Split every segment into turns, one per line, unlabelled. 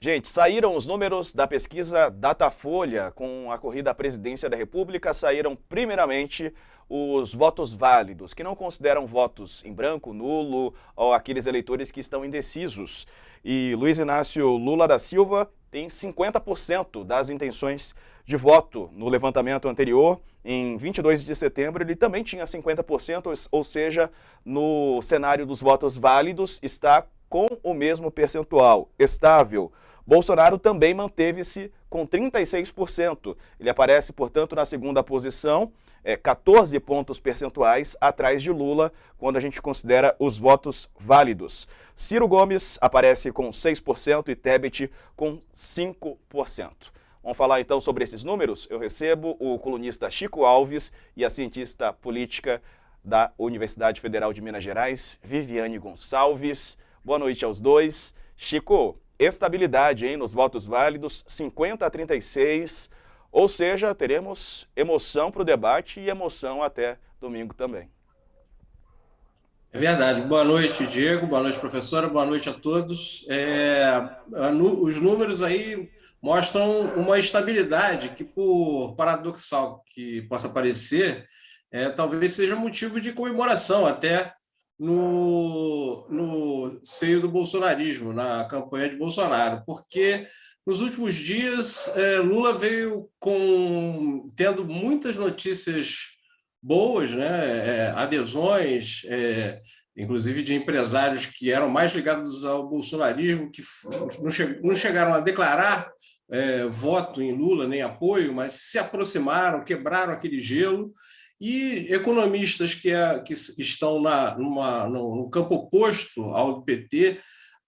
Gente, saíram os números da pesquisa Datafolha com a corrida à presidência da República. Saíram primeiramente os votos válidos, que não consideram votos em branco, nulo ou aqueles eleitores que estão indecisos. E Luiz Inácio Lula da Silva tem 50% das intenções de voto. No levantamento anterior, em 22 de setembro, ele também tinha 50%, ou seja, no cenário dos votos válidos está com o mesmo percentual, estável. Bolsonaro também manteve-se com 36%. Ele aparece, portanto, na segunda posição, 14 pontos percentuais atrás de Lula, quando a gente considera os votos válidos. Ciro Gomes aparece com 6% e Tebet com 5%. Vamos falar então sobre esses números? Eu recebo o colunista Chico Alves e a cientista política da Universidade Federal de Minas Gerais, Viviane Gonçalves. Boa noite aos dois. Chico, estabilidade, hein, nos votos válidos, 50-36, ou seja, teremos emoção para o debate e emoção até domingo também.
É verdade. Boa noite, Diego. Boa noite, professora. Boa noite a todos. Os números aí mostram uma estabilidade que, por paradoxal que possa parecer, talvez seja motivo de comemoração até no seio do bolsonarismo, na campanha de Bolsonaro, porque nos últimos dias Lula veio tendo muitas notícias boas, né? Adesões, inclusive de empresários que eram mais ligados ao bolsonarismo, que não chegaram a declarar voto em Lula, nem apoio, mas se aproximaram, quebraram aquele gelo, e economistas que estão no campo oposto ao PT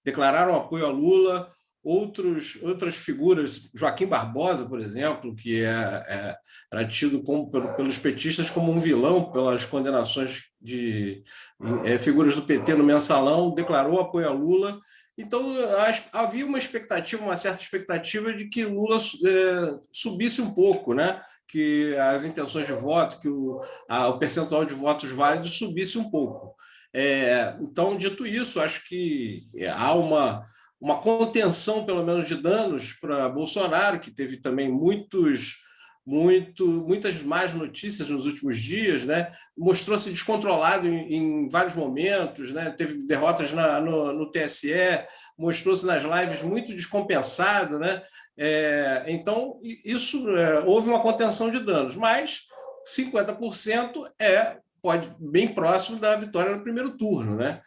declararam apoio a Lula. Outras figuras, Joaquim Barbosa, por exemplo, que era tido pelos petistas como um vilão pelas condenações de figuras do PT no Mensalão, declarou apoio a Lula. Então, havia uma certa expectativa de que Lula subisse um pouco, né? Que as intenções de voto, que o percentual de votos válidos subisse um pouco. Então, dito isso, acho que há uma contenção, pelo menos, de danos para Bolsonaro, que teve também muitas más notícias nos últimos dias, né? Mostrou-se descontrolado em vários momentos, né? Teve derrotas no TSE, mostrou-se nas lives muito descompensado, né? Então, houve uma contenção de danos, mas 50% pode bem próximo da vitória no primeiro turno, né?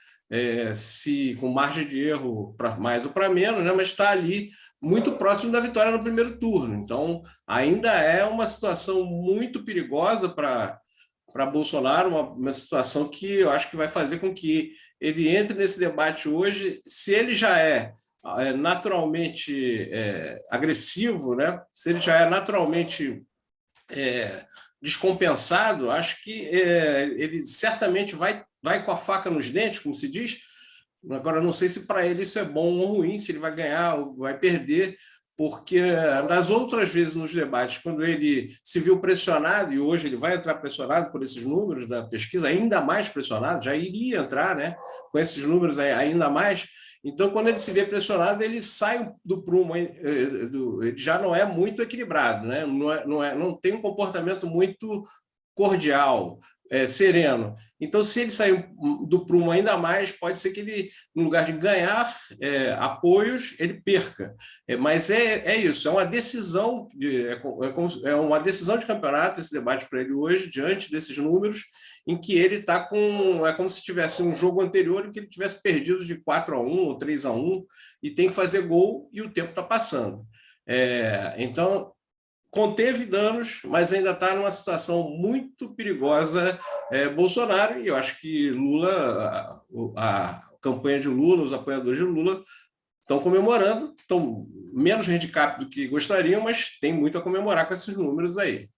Se com margem de erro para mais ou para menos, né? Mas está ali muito próximo da vitória no primeiro turno. Então, ainda é uma situação muito perigosa para Bolsonaro, uma situação que eu acho que vai fazer com que ele entre nesse debate hoje. Se ele já é naturalmente agressivo, né? Se ele já é naturalmente descompensado, acho que ele certamente vai com a faca nos dentes, como se diz. Agora, não sei se para ele isso é bom ou ruim, se ele vai ganhar ou vai perder, porque nas outras vezes nos debates, quando ele se viu pressionado, e hoje ele vai entrar pressionado por esses números da pesquisa, ainda mais pressionado, já iria entrar, né, com esses números ainda mais. Então, quando ele se vê pressionado, ele sai do prumo, ele já não é muito equilibrado, né? Não tem um comportamento muito cordial, sereno. Então, se ele sair do prumo ainda mais, pode ser que ele, no lugar de ganhar apoios, ele perca. Mas isso, é uma decisão, é uma decisão de campeonato, esse debate para ele hoje, diante desses números, em que ele está com... É como se tivesse um jogo anterior em que ele tivesse perdido de 4-1 ou 3-1 e tem que fazer gol e o tempo está passando. Então, conteve danos, mas ainda está numa situação muito perigosa Bolsonaro, e eu acho que Lula, a campanha de Lula, os apoiadores de Lula estão comemorando, estão menos handicap do que gostariam, mas tem muito a comemorar com esses números aí.